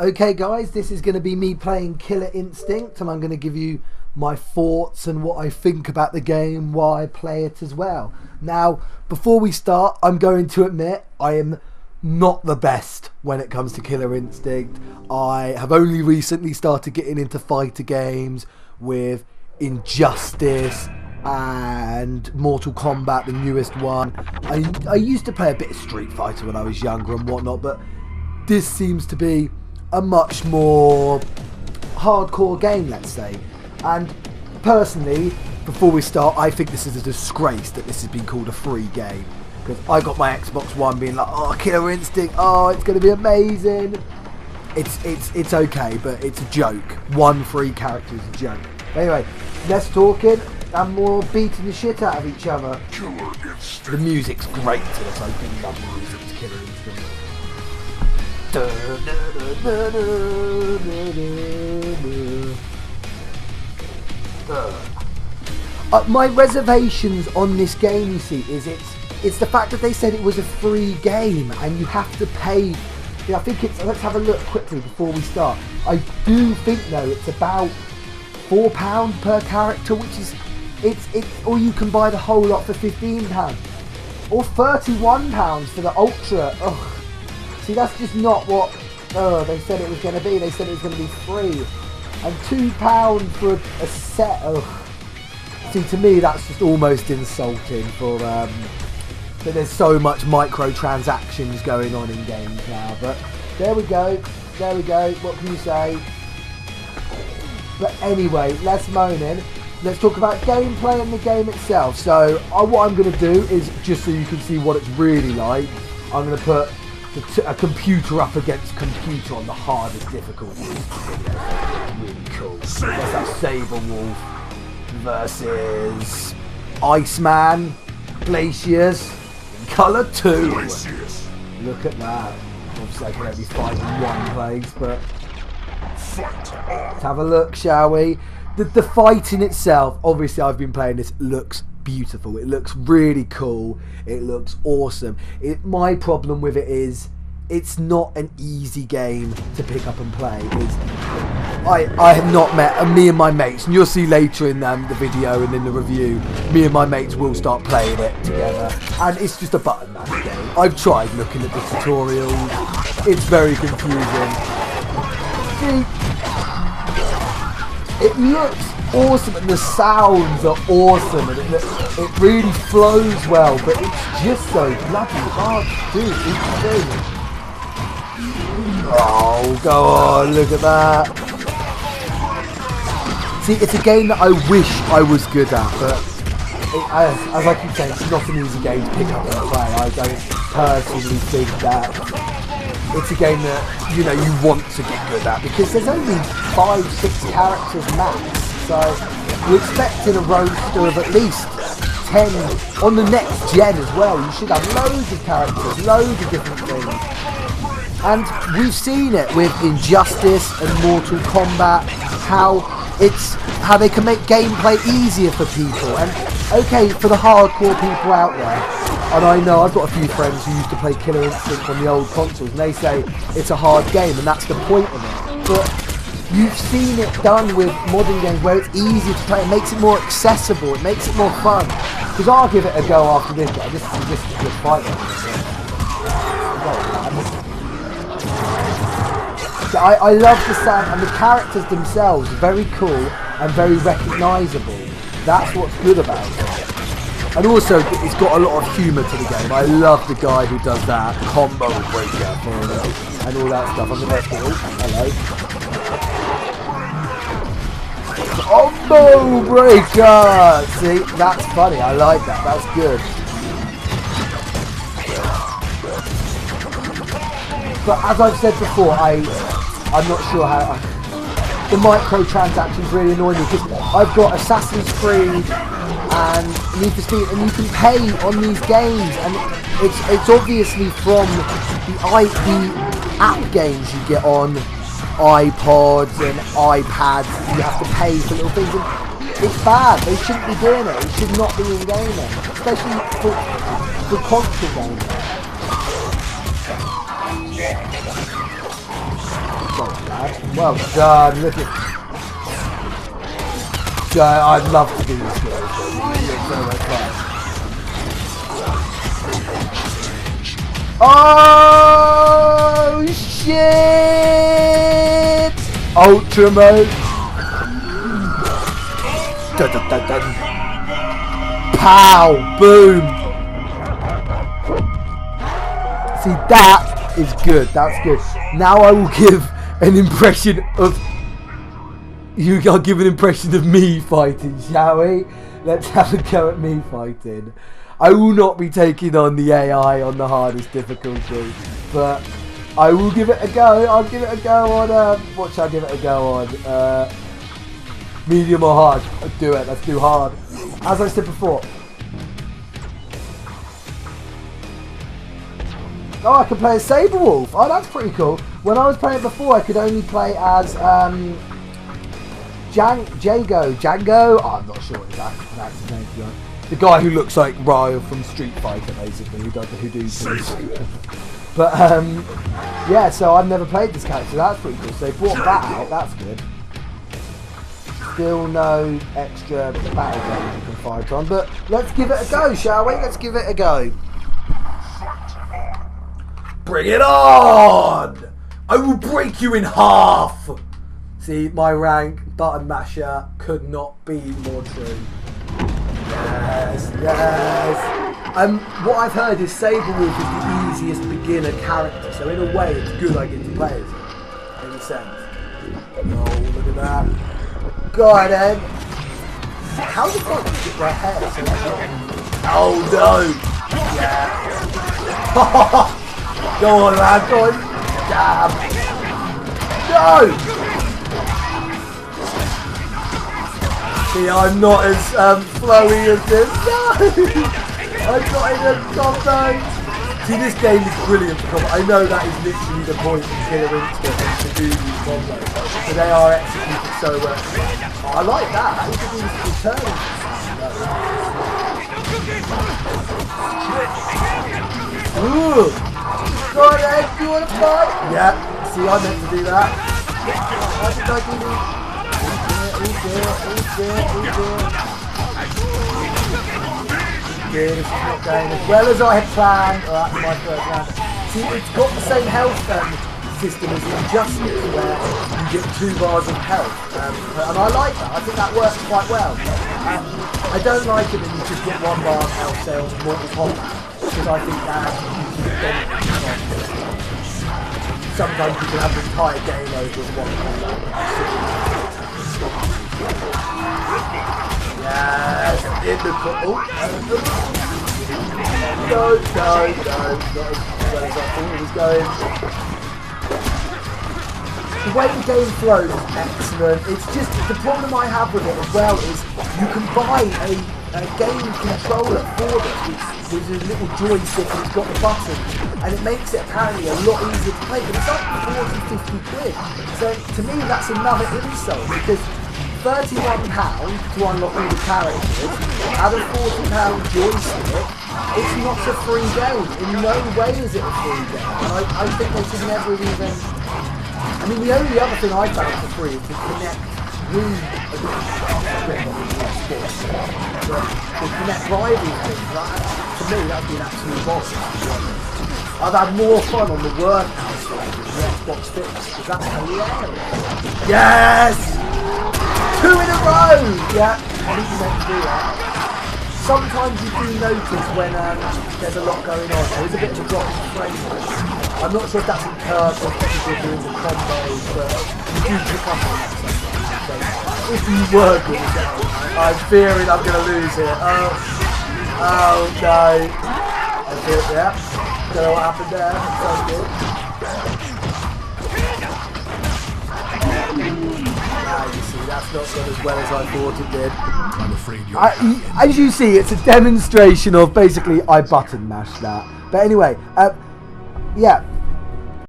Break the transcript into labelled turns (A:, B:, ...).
A: Okay guys, this is going to be me playing Killer Instinct, and I'm going to give you my thoughts and what I think about the game, why I play it as well. Now, before we start, I'm going to admit I am not the best when it comes to Killer Instinct. I have only recently started getting into fighter games with Injustice and Mortal Kombat, the newest one. I used to play a bit of Street Fighter when I was younger and whatnot, but this seems to be a much more hardcore game, let's say. And personally, before we start, I think this is a disgrace that this has been called a free game, because I got my Xbox One being like, oh, Killer Instinct, oh, it's going to be amazing. It's okay, but it's a joke. One free character is a joke. Anyway, less talking and more beating the shit out of each other.
B: Killer Instinct.
A: The music's great to this. I do love the music to Killer Instinct. My reservations on this game, you see, is it's the fact that they said it was a free game and you have to pay. I think it's, let's have a look quickly before we start. I do think though it's about £4 per character, which is or you can buy the whole lot for £15 or £31 for the Ultra. Ugh. See, that's just not what they said it was going to be. They said it was going to be free. And £2 for a set. Ugh. See, to me, that's just almost insulting for that there's so much microtransactions going on in games now. But there we go. There we go. What can you say? But anyway, less moaning. Let's talk about gameplay and the game itself. So what I'm going to do is, just so you can see what it's really like, I'm going to put a computer up against computer on the hardest difficulty. Really cool. Let's have Saberwolf versus Iceman, Glaciers, in colour 2. Look at that. Obviously I can only fight in one place, but let's have a look, shall we? The fight in itself, obviously I've been playing this, looks beautiful. It looks really cool. It looks awesome. My problem with it is it's not an easy game to pick up and play. I have not met me and my mates, and you'll see later in the video and in the review, me and my mates will start playing it together, and it's just a button mash game. I've tried looking at the tutorials. It's very confusing. See, it looks awesome and the sounds are awesome and it really flows well, but it's just so bloody hard to do each thing. Oh, go on, look at that. See, it's a game that I wish I was good at, but as I keep saying, it's not an easy game to pick up and play. I don't personally think that it's a game that, you know, you want to get good at, because there's only 5-6 characters max, so we're expecting a roster of at least 10 on the next gen as well. You should have loads of characters, loads of different things. And we've seen it with Injustice and Mortal Kombat, how they can make gameplay easier for people. And okay, for the hardcore people out there, and I know I've got a few friends who used to play Killer Instinct on the old consoles, and they say it's a hard game, and that's the point of it. But you've seen it done with modern games where it's easier to play. It makes it more accessible. It makes it more fun. Because I'll give it a go after this. But this is a good fight. I love the sound, and the characters themselves are very cool and very recognisable. That's what's good about it. And also, it's got a lot of humour to the game. I love the guy who does that combo breaker and all that stuff. I'm gonna hello. Combo breaker! See, that's funny. I like that. That's good. But as I've said before, I'm not sure how the microtransactions really annoy me, because I've got Assassin's Creed and Need for Speed, and you can pay on these games, and it's obviously from the app games you get on iPods and iPads. You have to pay for little things, and it's bad. They shouldn't be doing it. It should not be in gaming, especially for console games. Well done. Look at. I'd love to do this game. You're so much fun. Oh shit! Ultra mode. Dun, dun, dun, dun. Pow! Boom! See, that is good. That's good. Now I will give an impression of. I'll give an impression of me fighting, shall we? Let's have a go at me fighting. I will not be taking on the AI on the hardest difficulty, but I will give it a go. I'll give it a go on. What shall I give it a go on? Medium or hard? Let's do it. Let's do hard. As I said before. Oh, I can play as Saberwolf. Oh, that's pretty cool. When I was playing before, I could only play as Django. Oh, I'm not sure exactly that's his name. The guy who looks like Ryo from Street Fighter, basically, who does the Hadoukens. But yeah, so I've never played this character. That's pretty cool. So they brought that out. That's good. Still no extra battlegrounds you can fight on, but let's give it a go, shall we? Let's give it a go. Bring it on! I will break you in half! See, my rank, button masher, could not be more true. Yes, yes! What I've heard is Saberwolf is the easiest beginner character, so in a way it's good I get to play as it, in a sense. Oh, look at that. Go ahead, Ed. How the fuck did you get my hair so long? Oh no! Yeah. Go on, man, go on. Damn. No! See, I'm not as flowy as this. No! I'm not in a combo. See, this game is brilliant because I know that is literally the point of Killer Instinct to do these combos. So they are executed so well. Oh, I like that. How you can do this return. Ooh! Go on, Ed, do you want to fight? Yeah, see, I meant to do that. How did I do this? Good, it's not going as well as I had planned. Oh, that's my first round. See, it's got the same health system as Injustice, where you get 2 bars of health. And I like that. I think that works quite well. I don't like it when you just get 1 bar of health, say, on Mortal Kombat. Because I think that sometimes you can have the entire game over with 1 combat. Yes, in the football. No, not as well as I thought it was going. The way the game flows is excellent. It's just, the problem I have with it as well is you can buy a game controller for this, which is a little joystick and it's got the buttons, and it makes it apparently a lot easier to play, but it's like 40, 50 quid. So to me that's another insult, because £31 to unlock all the characters, at a £40 joystick, it's not a free game. In no way is it a free game. And I think they should never even... I mean, the only other thing I found for free is to connect with to connect rival things. To me, that would be an absolute boss. I've had more fun on the workout side with the Xbox Fitness, because that's hilarious. Yes! 2 in a row! Yeah, I think you meant to do that. Sometimes you do notice when there's a lot going on, there is a bit of a drop in frame rate. I'm not sure if that's in curves or if you're doing the combos, but you do pick up on that sometimes. So if you were good at it, I'm fearing I'm going to lose it. Oh no. I feel, yeah. Don't know what happened there. So good. You see, that's not gone as well as I thought it did. I'm afraid you're as you see, it's a demonstration of basically I button mashed that. But anyway, yeah,